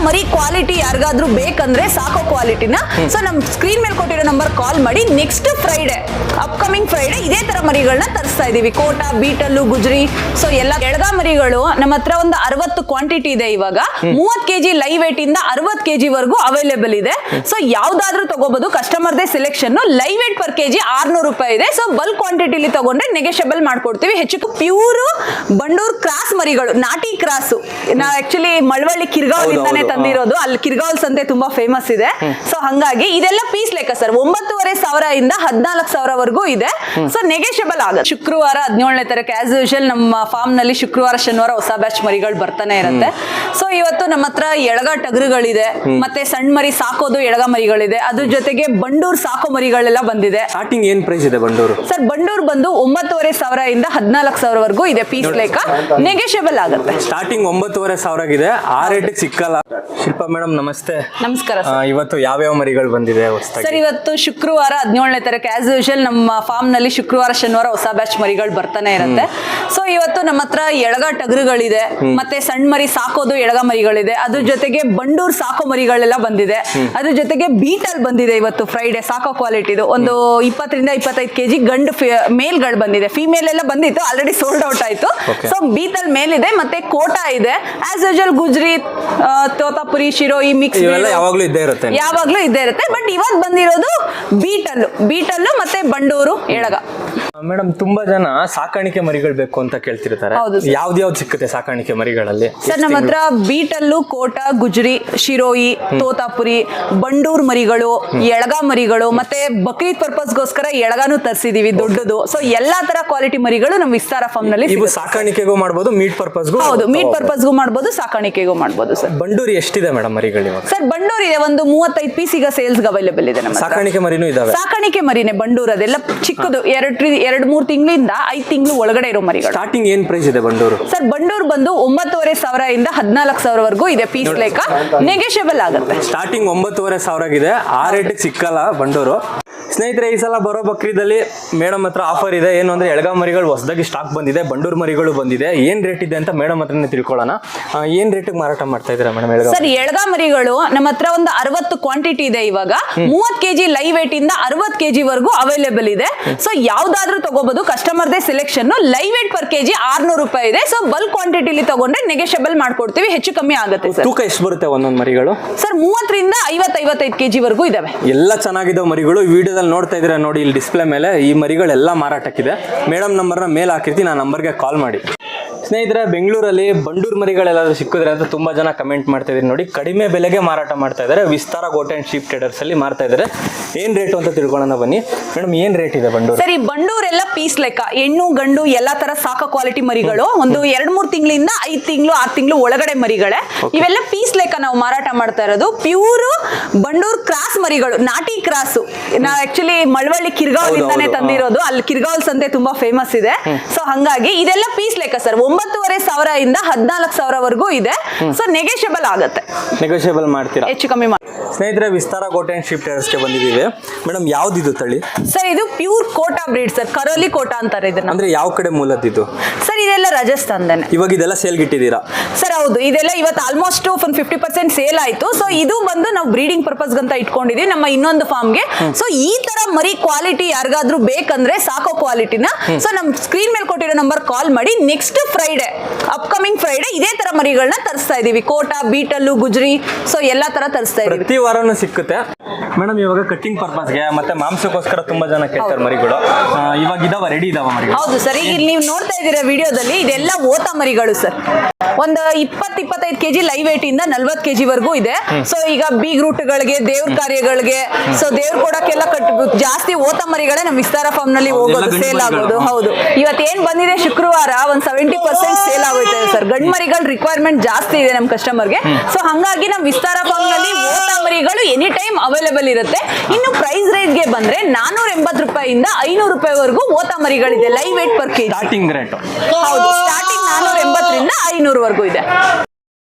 ಮರಿ ಕ್ವಾಲಿಟಿ ಯಾರಿಗಾದ್ರೂ ಬೇಕಂದ್ರೆ ಸಾಕೋ ಕ್ವಾಲಿಟಿನ ಸೊ ನಮ್ ಸ್ಕ್ರೀನ್ ಮೇಲೆ ಕೊಟ್ಟಿರೋ ನಂಬರ್ ಕಾಲ್ ಮಾಡಿ ನೆಕ್ಸ್ಟ್ ಫ್ರೈಡೆ ಅಪ್ಕಮಿಂಗ್ ಫ್ರೈಡೆ ಇದೇ ತರ ಮರಿಗಳನ್ನ ತರಿಸ್ತಾ ಇದೀವಿ. ಕೋಟಾ, ಬೀಟಲ್ಲು, ಗುಜ್ರಿ ಸೊ ಎಲ್ಲ ಎಳಗ ಮರಿಗಳು ನಮ್ಮ ಹತ್ರ ಒಂದು 60 ಕ್ವಾಂಟಿಟಿ ಇದೆ. ಇವಾಗ 30 kg ಲೈವ್ ವೇಟ್ ಇಂದ 60 kg ವರೆಗೂ ಅವೈಲೇಬಲ್ ಇದೆ. ಸೊ ಯಾವ್ದಾದ್ರೂ ತಗೋಬಹುದು, customer they selection. Live weight per KG 600 ರೂಪಾಯಿ ಇದೆ. ಸೊ ಬಲ್ಕ್ ಕ್ವಾಂಟಿಟಿಲಿ ತಗೊಂಡ್ರೆ ನೆಗೆಷಿಯಬಲ್ ಮಾಡ್ಕೊಡ್ತೀವಿ. ಹೆಚ್ಚು ಪ್ಯೂರ್ ಬಂಡೂರ್ ಕ್ರಾಸ್ ಮರಿಗಳು, ನಾಟಿ ಕ್ರಾಸ್. ನಾವು ಆಕ್ಚುಲಿ ಮಳವಳ್ಳಿ ಕಿರ್ಗಾವಲ್ ಇಂದಾನೆ ತಂದಿರೋದು. ಅಲ್ಲಿ ಕಿರ್ಗಾವಲ್ ಸಂತೆ ತುಂಬಾ ಫೇಮಸ್ ಇದೆ. ಸೊ ಹಂಗಾಗಿ ಇದೆಲ್ಲ ಪೀಸ್ ಲೆಕ್ಕ ಸರ್. 9,500 ಇಂದ 14,000 ವರೆಗೂ ಇದೆ. ಸೊ ನೆಗೆಷಿಯಬಲ್ ಆಗುತ್ತೆ. ಶುಕ್ರವಾರ 17ನೇ ತಾರೀಕು ಆಸ್ ಯೂಶುವಲ್ ನಮ್ಮ ಫಾರ್ಮ್ ನಲ್ಲಿ ಶುಕ್ರವಾರ ಶನಿವಾರ ಹೊಸ ಬ್ಯಾಚ್ ಮರಿಗಳು ಬರ್ತಾನೆ ಇರುತ್ತೆ. ಸೊ ಇವತ್ತು ನಮ್ಮ ಹತ್ರ ಎಳಗ ಟಗರುಗಳಿದೆ, ಮತ್ತೆ ಸಣ್ಣ ಮರಿ ಸಾಕೋದು ಎಳಗ ಮರಿಗಳಿದೆ. ಅದ್ರ ಜೊತೆಗೆ ಬಂಡೂರ್ ಸಾಕೋ ಮರಿಗಳೆಲ್ಲ ಬಂದಿದೆ. ಸ್ಟಾರ್ಟಿಂಗ್ ಏನ್ ಪ್ರೈಸ್ ಇದೆ ಬಂಡೂರು? ಸರ್ ಬಂಡೂರ್ ಬಂದು 9,500 ಇಂದ 14,000 ವರೆಗೂ ಇದೆ. ಪೀಸ್ ಲೆಕ್ಕ ನೆಗೆಷಿಯಬಲ್ ಆಗುತ್ತೆ. ಸ್ಟಾರ್ಟಿಂಗ್ 9,500 ಇದೆ. ಆ ರೇಟಿಗೆ ಸಿಕ್ಕಲ್ಲ. ಶಿಲ್ಪಾ ಮೇಡಮ್ ನಮಸ್ತೆ. ನಮಸ್ಕಾರ. ಇವತ್ತು ಯಾವ್ಯಾವ ಮರಿಗಳು ಬಂದಿದೆ? ಸರ್ ಇವತ್ತು ಶುಕ್ರವಾರ 17ನೇ ತಾರೀಕು ಆಸ್ ಯೂಶುವಲ್ ನಮ್ಮ ಫಾರ್ಮ್ ನಲ್ಲಿ ಶುಕ್ರವಾರ ಶನಿವಾರ ಹೊಸ ಬ್ಯಾಚ್ ಮರಿಗಳು ಬರ್ತಾನೆ ಇರುತ್ತೆ. ಸೊ ಇವತ್ತು ನಮ್ಮ ಹತ್ರ ಎಳಗ ಟಗರುಗಳಿದೆ, ಮತ್ತೆ ಸಣ್ಣ ಮರಿ ಸಾಕೋದು ಎಳಗ ಮರಿಗಳಿದೆ. ಅದ್ರ ಜೊತೆಗೆ ಬಂಡೂರ್ ಸಾಕೋ ಮರಿಗಳೆಲ್ಲ ಬಂದಿದೆ. ಅದ್ರ ಜೊತೆಗೆ ಬೀಟಲ್ ಬಂದಿದೆ. ಇವತ್ತು ಫ್ರೈಡೆ ಸಾಕೋ ಕ್ವಾಲಿಟಿದು ಒಂದು 20 ರಿಂದ 25 kg ಗಂಡು ಮೇಲ್ಗಳು ಬಂದಿದೆ. ಫಿಮೇಲ್ ಎಲ್ಲ ಬಂದಿತ್ತು, ಆಲ್ರೆಡಿ ಸೋಲ್ಡ್ ಔಟ್ ಆಯ್ತು. ಸೊ ಬೀಟಲ್ ಮೇಲಿದೆ, ಮತ್ತೆ ಕೋಟಾ ಇದೆ. ಆಸ್ ಯೂಶುವಲ್ ಗುಜ್ರಿ, ತೋತಾಪುರಿ, ಶಿರೋಯಿ ಮಿಕ್ಸ್ ಯಾವಾಗ್ಲೂ ಇದ್ದೇ ಇರುತ್ತೆ. ಬಟ್ ಇವತ್ತು ಬಂದಿರೋದು ಬೀಟಲ್ಲು ಮತ್ತೆ ಬಂಡೂರು ಎಳಗ. ಮೇಡಮ್ ತುಂಬಾ ಜನ ಸಾಕಾಣಿಕೆ ಮರಿಗಳು ಬೇಕು ಅಂತ ಕೇಳ್ತಿರ್ತಾರೆ. ಯಾವ್ದು ಸಿಕ್ಕುತ್ತೆ ಸಾಕಾಣಿಕೆ ಮರಿಗಳಲ್ಲಿ? ಸರ್ ನಮ್ಮ ಹತ್ರ ಬೀಟಲ್ಲು, ಕೋಟಾ, ಗುಜ್ರಿ, ಶಿರೋಯಿ, ತೋತಾಪುರಿ, ಬಂಡೂರ್ ಮರಿಗಳು, ಎಳಗ ಮರಿಗಳು, ಮತ್ತೆ ಬಕ್ರೀದ್ ಪರ್ಪಸ್ ಗೋಸ್ಕರ ಎಳಗಾನು ತರಿಸಿದೀವಿ ದೊಡ್ಡದು. ಸೊ ಎಲ್ಲಾ ತರ ಕ್ವಾಲಿಟಿ ಮರಿಗಳು ನಮ್ಮ ವಿಸ್ತಾರ ಫಾರ್ಮ್ ನಲ್ಲಿ ಸಾಕಾಣಿಕೆಗೂ ಮಾಡಬಹುದು, ಮೀಟ್ ಪರ್ಪಸ್ಗೂ. ಹೌದು, ಮೀಟ್ ಪರ್ಪಸ್ಗೂ ಮಾಡಬಹುದು, ಸಾಕಾಣಿಕೆಗೂ ಮಾಡಬಹುದು. ಸರ್ ಬಂಡೂರಿ ಎಷ್ಟಿದೆ ಮೇಡಮ್ ಮರಿಗಳು? ಸರ್ ಬಂಡೂರ್ ಇದೆ ಒಂದು 35 ಪೀಸ್ ಈಗ ಸೇಲ್ಸ್ ಅವೈಲೇಬಲ್ ಇದೆ. ನಮ್ಮ ಸಾಕಾಣಿಕೆ ಮರಿನೂ ಇದಾವೆ. ಸಾಕಾಣಿಕೆ ಮರಿನೇ ಬಂಡೂರ್, ಅದೆಲ್ಲ ಚಿಕ್ಕದು 2-3 ತಿಂಗಳಿಂದ 5 ತಿಂಗಳು ಒಳಗಡೆ ಇರೋ ಮರಿಗಳು. ಸ್ಟಾರ್ಟಿಂಗ್ ಏನ್ ಪ್ರೈಸ್ ಇದೆ ಬಂಡೂರು? ಸರ್ ಬಂಡೂರ್ ಬಂದು 9,500 ಇಂದ 14,000 ವರೆಗೂ ಇದೆ. ಪೀಸ್ ಲೆಕ್ಕ ನೆಗೆಷಿಯಬಲ್ ಆಗುತ್ತೆ. ಸ್ಟಾರ್ಟಿಂಗ್ 9,500 ಇದೆ. ಆ ರೇಟಿಗೆ ಸಿಕ್ಕಲ್ಲ ಬಂಡೂರು. ಸ್ನೇಹಿತರೆ, ಈ ಸಲ ಬರೋ ಬಕ್ರೀದಲ್ಲಿ ಮೇಡಮ್ ಹತ್ರ ಆಫರ್ ಇದೆ. ಏನು ಅಂದ್ರೆ ಎಳಗ ಮರಿಗಳು ಹೊಸದಾಗಿ ಸ್ಟಾಕ್ ಬಂದಿದೆ, ಬಂಡೂರ್ ಮರಿಗಳು ಬಂದಿದೆ. ಏನ್ ರೇಟ್ ಇದೆ ಅಂತ ಮೇಡಮ್ ಹತ್ರನೇ ತಿಳ್ಕೊಳ್ಳೋಣ. ಏನ್ ರೇಟಿಗೆ ಮಾರಾಟ ಮಾಡ್ತಾ ಇದ್ದೀರಾ ಮೇಡಮ್ ಎಳಗ? ಸರ್ ಎಳಗ ಮರಿಗಳು ನಮ್ಮ ಹತ್ರ ಒಂದು 60 ಕ್ವಾಂಟಿಟಿ ಇದೆ. ಇವಾಗ 30 kg ಲೈವ್ ವೇಟ್ ಇಂದ 60 kg ವರೆಗೂ ಅವೈಲೇಬಲ್ ಇದೆ. ಸೊ ಯಾವ್ದಾದ್ರೂ ತಗೋಬಹುದು, customer they selection. Live weight per KG 600 ರೂಪಾಯಿ ಇದೆ. ಸೊ ಬಲ್ಕ್ ಕ್ವಾಂಟಿಟಿಲಿ ತಗೊಂಡ್ರೆ ನೆಗೆಷಿಯಬಲ್ ಮಾಡ್ಕೊಡ್ತೀವಿ, ಹೆಚ್ಚು ಕಮ್ಮಿ ಆಗುತ್ತೆ. ಸರ್ ತೂಕ ಎಷ್ಟು ಬರುತ್ತೆ ಒಂದೊಂದು ಮರಿಗಳು? ಸರ್ 30 ರಿಂದ 50-55 kg ವರೆಗೂ ಇದಾವೆ. ಎಲ್ಲ ಚೆನ್ನಾಗಿದ್ದಾವೆ ಮರಿಗಳು. ವಿಡಿಯೋದಲ್ಲಿ ನೋಡ್ತಾ ಇದ್ದೀರಾ ನೋಡಿ, ಇಲ್ಲಿ ಡಿಸ್ಪ್ಲೇ ಮೇಲೆ ಈ ಮರಿಗಳೆಲ್ಲ ಮಾರಾಟಕ್ಕಿದೆ. ಮೇಡಮ್ ನಂಬರ್ನ ಮೇಲೆ ಹಾಕಿರ್ತೀನಿ, ಆ ನಂಬರ್ಗೆ ಕಾಲ್ ಮಾಡಿ. ಸ್ನೇಹಿತರೆ, ಬೆಂಗಳೂರಲ್ಲಿ ಬಂಡೂರ್ ಮರಿಗಳೆಲ್ಲಾದ್ರೂ ಸಿಕ್ಕಿದ್ರೆ ಅಂತ ತುಂಬಾ ಜನ ಕಮೆಂಟ್ ಮಾಡ್ತಾ ಇದ್ದಾರೆ ನೋಡಿ. ಕಡಿಮೆ ಬೆಲೆಗೆ ಮಾರಾಟ ಮಾಡ್ತಾ ಇದ್ದಾರೆ. ವಿಸ್ತಾರ ಗೋಟ್ ಅಂಡ್ ಶೀಪ್ ಟ್ರೇಡರ್ಸ್ ಅಲ್ಲಿ ಮಾರ್ತಾ ಇದ್ದಾರೆ. ಏನ್ ರೇಟ್ ಅಂತ ತಿಳ್ಕೊಳ್ಳೋಣ ಬನ್ನಿ. ಮೇಡಮ್ ಏನ್ ರೇಟ್ ಇದೆ ಬಂಡೂರ್? ಸರ್ ಈ ಬಂಡೂರ್ ಎಲ್ಲ ಪೀಸ್ ಲೆಕ್ಕ, ಹೆಣ್ಣು ಗಂಡು ಎಲ್ಲಾ ತರ ಸಾಕ ಕ್ವಾಲಿಟಿ ಮರಿಗಳು. ಒಂದು 2-3 ತಿಂಗಳಿಂದ 5 ತಿಂಗಳು 6 ತಿಂಗಳು ಒಳಗಡೆ ಮರಿಗಳೇ. ಇವೆಲ್ಲ ಪೀಸ್ ಲೆಕ್ಕ ನಾವು ಮಾರಾಟ ಮಾಡ್ತಾ ಇರೋದು. ಪ್ಯೂರ್ ಬಂಡೂರ್ ಕ್ರಾಸ್ ಮರಿಗಳು, ನಾಟಿ ಕ್ರಾಸ್. ನಾವು ಆಕ್ಚುಲಿ ಮಳವಳ್ಳಿ ಕಿರ್ಗಾವಲ್ ಇಂದಾನೆ ತಂದಿರೋದು. ಅಲ್ಲಿ ಕಿರ್ಗಾವಲ್ ಸಂತೆ ತುಂಬಾ ಫೇಮಸ್ ಇದೆ. ಸೊ ಹಂಗಾಗಿ ಇದೆಲ್ಲ ಪೀಸ್ ಲೆಕ್ಕ ಸರ್. 9,500 ಇಂದ 14,000 ವರೆಗೂ ಇದೆ. ಸೊ ನೆಗೆಷಿಯಬಲ್ ಆಗುತ್ತೆ. ನೆಗೋಷಿಯಬಲ್ ಮಾಡ್ತೀರಾ? ಹೆಚ್ಚು ಕಮ್ಮಿ ಮಾಡಿ. ಸ್ನೇಹಿತರೆ, ವಿಸ್ತಾರ ಗೋಟ್ ಅಂಡ್ ಶೀಪ್ ಟ್ರೇಡರ್ಸ್ಗೆ ಬಂದಿದ್ದೀವಿ. ಮೇಡಮ್ ಯಾವ್ದಿದು ತಳಿ? ಸರ್ ಇದು pure Kota breed sir. Karauli Kota ಅಂತಾರೆ ಇದನ್ನ. ಅಂದ್ರೆ ಯಾವ ಕಡೆ ಮೂಲದಿದ್ದು? ಸರ್ ಇದೆಲ್ಲ ರಾಜಸ್ಥಾನದನೆ. ಇವಾಗ ಇದೆಲ್ಲ ಸೇಲ್ಗೆ ಇಟ್ಟಿದ್ದೀರಾ? ಸರ್ ಹೌದು, ಇದೆಲ್ಲ ಇವತ್ತು ಆಲ್ಮೋಸ್ಟ್ 50% ಸೇಲ್ ಆಯ್ತು. ಸೊ ಇದು ಬಂದು ನಾವು ಬ್ರೀಡಿಂಗ್ ಪರ್ಪಸ್ ಅಂತ ಇಟ್ಕೊಂಡಿದೀವಿ ನಮ್ಮ ಇನ್ನೊಂದು ಫಾರ್ಮ್ಗೆ. ಸೊ ಈ ತರ ಮರಿ ಕ್ವಾಲಿಟಿ ಯಾರಿಗಾದ್ರೂ ಬೇಕಂದ್ರೆ ಸಾಕೋ ಕ್ವಾಲಿಟಿನ ಸೊ ನಮ್ ಸ್ಕ್ರೀನ್ ಮೇಲೆ ಕೊಟ್ಟಿರೋ ನಂಬರ್ ಕಾಲ್ ಮಾಡಿ ನೆಕ್ಸ್ಟ್ ಫ್ರೈಡೆ ಅಪ್ಕಮಿಂಗ್ ಫ್ರೈಡೆ ಇದೇ ತರ ಮರಿಗಳನ್ನ ತರಿಸ್ತಾ ಇದೀವಿ. ಕೋಟಾ, ಬೀಟಲ್ಲು, ಗುಜ್ರಿ ಸೊ ಎಲ್ಲಾ ತರ ತರಿಸ್ತಾ ಇದೀವಿ. ಪ್ರತಿ ವಾರನೂ ಸಿಕ್ಕುತ್ತೆ. ಮೇಡಮ್ ಇವಾಗ ಕಟ್ಟಿಂಗ್ ಪರ್ಪಸ್ಗೆ ಮತ್ತೆ ಮಾಂಸಕ್ಕೋಸ್ಕರ ತುಂಬಾ ಜನ ಕೇಳ್ತಾರೆ ಮರಿಗಳು. ಇವಾಗ ಇದಾವ, ರೆಡಿ ಇದಾವ ಮರಿಗಳು? ಹೌದು ಸರ್, ಈಗ ನೀವು ನೋಡ್ತಾ ಇದ್ದೀರಾ ವಿಡಿಯೋದಲ್ಲಿ ಇದೆಲ್ಲ ಓತ ಮರಿಗಳು ಸರ್. ಒಂದು 20-25 kg ಲೈವ್ ವೇಟ್ ಇಂದ 40 kg ವರೆಗೂ ಇದೆ. ಸೊ ಈಗ ಬೀಗ್ ರೂಟ್ಗಳಿಗೆ, ದೇವ್ರ ಕಾರ್ಯಗಳಿಗೆ, ಸೊ ದೇವ್ರ ಕೊಡಕ್ಕೆಲ್ಲ ಜಾಸ್ತಿ ಓತ ಮರಿಗಳೇ ನಮ್ಮ ವಿಸ್ತಾರ ಫಾರ್ಮ್ ನಲ್ಲಿ ಹೋಗೋದು, ಸೇಲ್ ಆಗೋದು. ಹೌದು, ಇವತ್ತೇನ್ ಬಂದಿದೆ ಶುಕ್ರವಾರ ಒಂದು 70% ಸೇಲ್ ಆಗುತ್ತೆ ಸರ್. ಗಂಡ್ ಮರಿಗಳ ರಿಕ್ವೈರ್ಮೆಂಟ್ ಜಾಸ್ತಿ ಇದೆ ನಮ್ಮ ಕಸ್ಟಮರ್ಗೆ. ಸೊ ಹಂಗಾಗಿ ನಮ್ಮ ವಿಸ್ತಾರ ಫಾರ್ಮ್ ನಲ್ಲಿ ಓತ ಮರಿಗಳು ಎನಿ ಟೈಮ್ ಅವೈಲೇಬಲ್ ಇರುತ್ತೆ. ಇನ್ನು ಪ್ರೈಸ್ ರೇಟ್ ಗೆ ಬಂದ್ರೆ 480 ರೂಪಾಯಿಂದ 500 ರೂಪಾಯಿವರೆಗೂ ಓತ ಮರಿಗಳಿದೆ live weight per KG. Starting rate? ಹೌದು, ಸ್ಟಾರ್ಟಿಂಗ್ 480 ರಿಂದ 500 ವರೆಗೂ ಇದೆ.